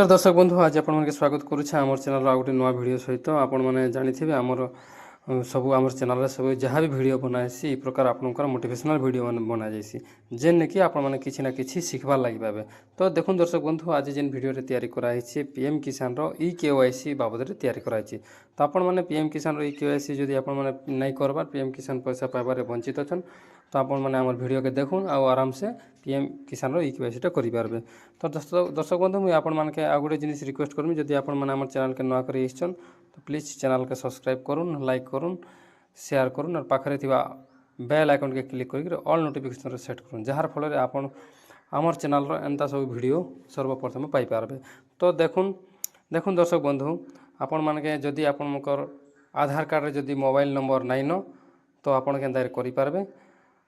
दर्शक बंधु आज आपण स्वागत करुच्छे आम चैनल आ गोटे नुआ भिड सहित आपण मैंने जानी आमर सब आम चैनल सब जहाँ भी भिड बनासी ये प्रकार आपंकर मोटिवेशनल भिड बना जासी जेन कि आपने किसी ना कि शिखबार लगे पाए। तो देखो दर्शक बंधु आज जेन भिडियो तैयारी कराई पीएम किसान केवाईसी बाबद तैयारी कराई। तो आपण मैंने पीएम किसान केवाईसी जदि आप नहीं करबार पीएम किसान पैसा पाइबार वंचित अच्छा तो आपण मैंने आम भिडियो के देखुन आराम से पीएम किसान केवाईसी करेंगे। तो दर्शक बंधु मुझे आपण मानके आ गोटे जिनिस रिक्वेस्ट करमी जदि आपण मैंने आम चैनल के नुआ कर तो प्लीज चैनल के सब्सक्राइब करूँ लाइक करूँ शेयर करूँ और पाखे बेल आइकन के क्लिक कर ऑल नोटिफिकेशन सेट करूँ जार फल आपन आमर चैनल एंता सब वीडियो सर्वप्रथम पाइपारे। तो देखुन दर्शक बंधु आपण मानके जदि आपणकर आधार कार्ड जदि मोबाइल नंबर नाइन न तो आपड़ के करेंगे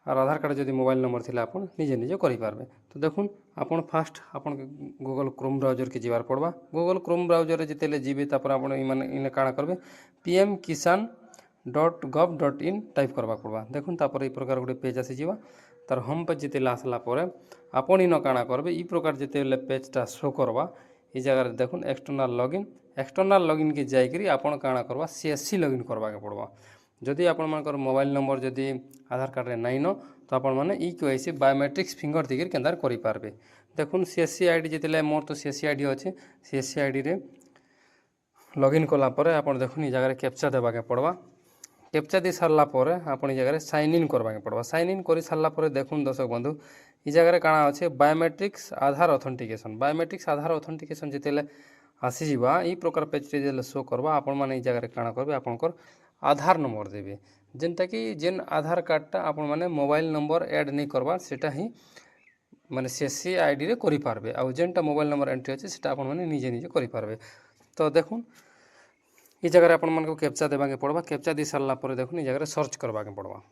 और आधार कार्ड जदि मोबाइल नंबर थी आप निजे निजे करेंगे। तो देखुन आपन फास्ट आपन गूगल क्रोम ब्राउजर के जीवार पड़वा गूगल क्रोम ब्राउजर जिते जी इने काଣା करेंगे pmkisan.gov.in टाइप करवा पड़वा। देखुन तापर ये प्रकार गोटे पेज आसी जावा तार होम पेज जिते आसला आपन इन काଣା करेंगे ये प्रकार जिते पेजटा शो करवा ये जगह देखुन एक्सटर्नाल लॉगिन के जाकरी आपन काଣା करवा सीएससी लॉगिन करवा के पड़वा। जदि आपण मानकर मोबाइल नंबर जदि आधार कार्ड रे नाइन न तो आपण मैंने केवाईसी बायोमेट्रिक्स फिंगर दिकर केन्दार करेंगे। देखुन सीएससी आईडी जिते मोर तो सीएससी आईडी अच्छे सीएससी आईडी रे लॉगिन कलापर आप देखुन ये जगह कैप्चा देवाके पड़वा कैप्चा दी सारा आप जगह साइन इन करवाके पड़वा। साइन इन कर सारापर देखुन दर्शक बंधु ये जगह काଣା अच्छे बायोमेट्रिक्स आधार ऑथेंटिकेशन जिते आसीजा ये प्रकार पेज शो करवा आपण मैंने ये जगह काଣା करेंगे आपंकर आधार नंबर देवे जेनटा कि जेन आधार कार्डटा आपण मैंने मोबाइल नंबर ऐड नहीं करवा सेटा ही माने सीएससी आईडी रे करि पारबे आ जेनटा मोबाइल नंबर एंट्री अच्छे सेटा आपण मैंने निजे निजे करि पारबे। तो देखुन ये जगह आपण मन को कैप्चा देवाके पड़वा कैप्चा दी सारा देखुन ये जगह सर्च करवाके पड़वा।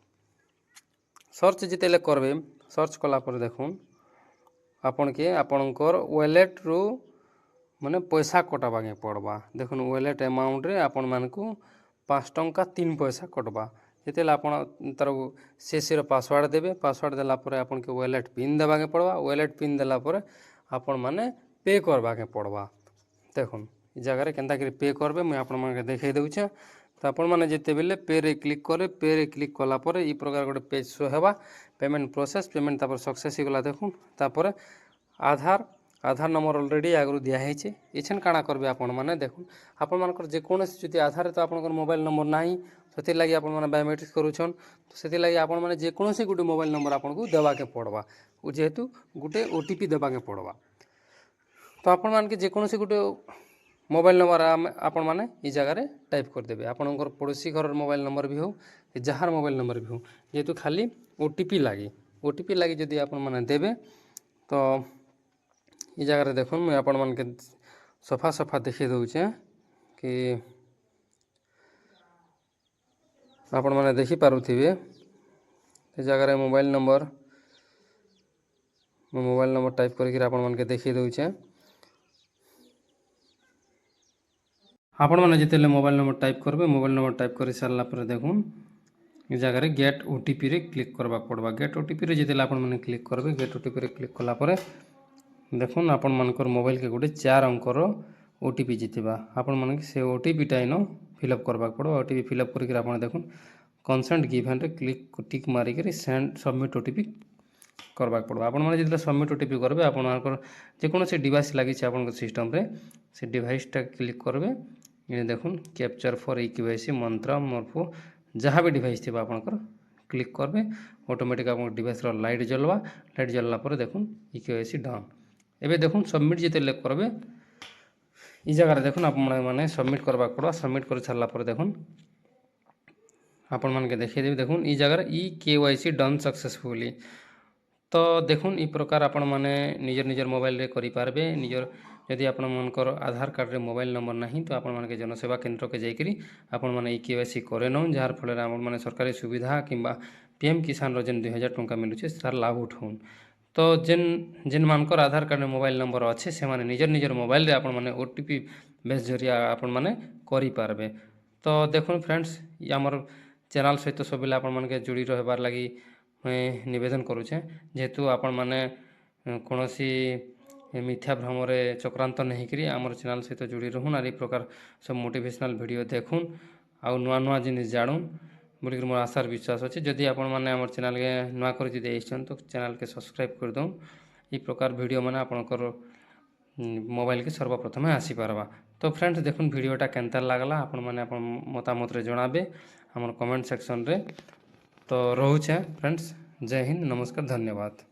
सर्च जिते करबे सर्च कलापर देखुन आपण के आपणकर वॉलेट रु माने पैसा कटावाके पड़वा। देखुन वॉलेट अमाउंट रे आपण मानकू 5 टंका 3 पैसा कटवा जिते आप तार सीएससी पासवर्ड देवे पासवर्ड देलापर आपन के वॉलेट पिन देवाके पड़वा वॉलेट पिन देलापर आपण माने पे करवाके पड़वा। देखुन ये जगह केन्ता करी पे करबे मुझे आपण मानके देखाई देउछे। तो आपण माने जिते बेले पे रे क्लिक करे पे रे क्लिक कलापर ये प्रकार गोटे पेज शो हेबा पेमेंट प्रोसेस पेमेंट तापर सक्सेस होगला। देखुन तापर आधार नंबर ऑलरेडी आगु दिखाई इछन काଣା करबे आपण माने देखुन आपण मानकर जेकोसी जदि आधार तो आपन मोबाइल नंबर नाही से लगी आपण माने बायोमेट्रिक्स करूछन तो से लगी आपण माने जेकोसी गोटे मोबाइल नंबर आपन को देवाके पड़वा जेहेतु गोटे ओटीपी देवाके पड़वा। तो आपण मान के जेकोसी गोटे मोबाइल नंबर आपण माने ये जगह टाइप करदेवे आपणकर पड़ोसी घर मोबाइल नंबर भी हो जार मोबाइल नंबर भी हो जेहेतु खाली ओटीपी लगी जदि आपण माने देवे तो ये जगह देखुन मुझे आपण मान के सफा देखी दूचे कि आपण माने देखी पारुथिबे ये जगह मोबाइल नंबर टाइप करके आपण मान के देखी दूचे आपण माने जिते मोबाइल नंबर टाइप करबे मोबाइल नंबर टाइप कर सारा पर देखुन ये जगह गेट ओटीपी रे क्लिक करवा पड़वा गेट ओटीपी रे जिते आपण माने क्लिक करबे गेट ओटीपी रे क्लिक कला पर देखुन आपण मानकर मोबाइल के गोटे 4 अंकर ओटीपी जीतवा आपण मान से ओटीपीटा इन फिलअप करवा पड़ो ओटीपी फिलअप करके आपण देखुन कंसेंट गिवन रे क्लिक टिक मारिक सेंड सबमिट ओटीपी करवा पड़ो आपण माने जिते सबमिट ओटीपी करबे आपण मानकर जेकोसी डिवाइस लगी आपण सिस्टम रे से डिवाइसटा क्लिक करबे ये देखुन कैप्चर फॉर केवाईसी मंत्र मोरफो जहाँ भी डिवाइस थी आपंकर क्लिक करबे ऑटोमेटिक आप डिवाइस लाइट जलला पर देखुन केवाईसी डन एबे देखुन सबमिट जिते करबे ये जगह देखुन आप माने सबमिट करवा पड़वा सबमिट कर सारा पर देखुन आपण मान के देखिए देवी देखुन ये जगह केवाईसी डन सक्सेसफुली। तो देखुन ये प्रकार आपण माने निजर मोबाइल रे करि पारबे निजर यदि आपण मानकर आधार कार्ड रे मोबाइल नंबर नहीं तो आपण मानके जनसेवा केन्द्र के जाकरी आपण माने केवाईसी करे न जार फल आपण माने सरकारी सुविधा किंबा पीएम किसान रो जेन 2000 टंका मिलुचे तार लाभ उठाउन। तो जेन मानकर आधार कार्ड में मोबाइल नंबर अच्छे से माने निजर मोबाइल रे आपण माने ओटीपी बेस जरिया आपण माने करि पारबे। तो देखुन फ्रेंड्स ये आमर चैनल सहित सब आपण मानके जोड़ी रहबार लगी मुझे निवेदन करुचे जेहेतु आपण माने कोनोसी ए मिथ्या भ्रमरे चक्रांत नहीं करी आमर चैनल सहित जोड़ी रहून और ये प्रकार सब मोटिवेशनल वीडियो देखुन आउ नुआ नुआ जिनिस जाणुन बोलिक मोर आशार विश्वास अच्छे। जदि आपण मैंने आम चैनल के नुआ कर तो चैनल के सब्सक्राइब कर दौन। ये प्रकार वीडियो मैंने आपणकर मोबाइल के सर्वप्रथम आसीपारवा। तो फ्रेंड्स देखुन वीडियोटा केनता लागला आपण मैंने आप मतामत जनाबे आम कमेंट सेक्शन रे। तो रोचे फ्रेंड्स, जय हिंद, नमस्कार, धन्यवाद।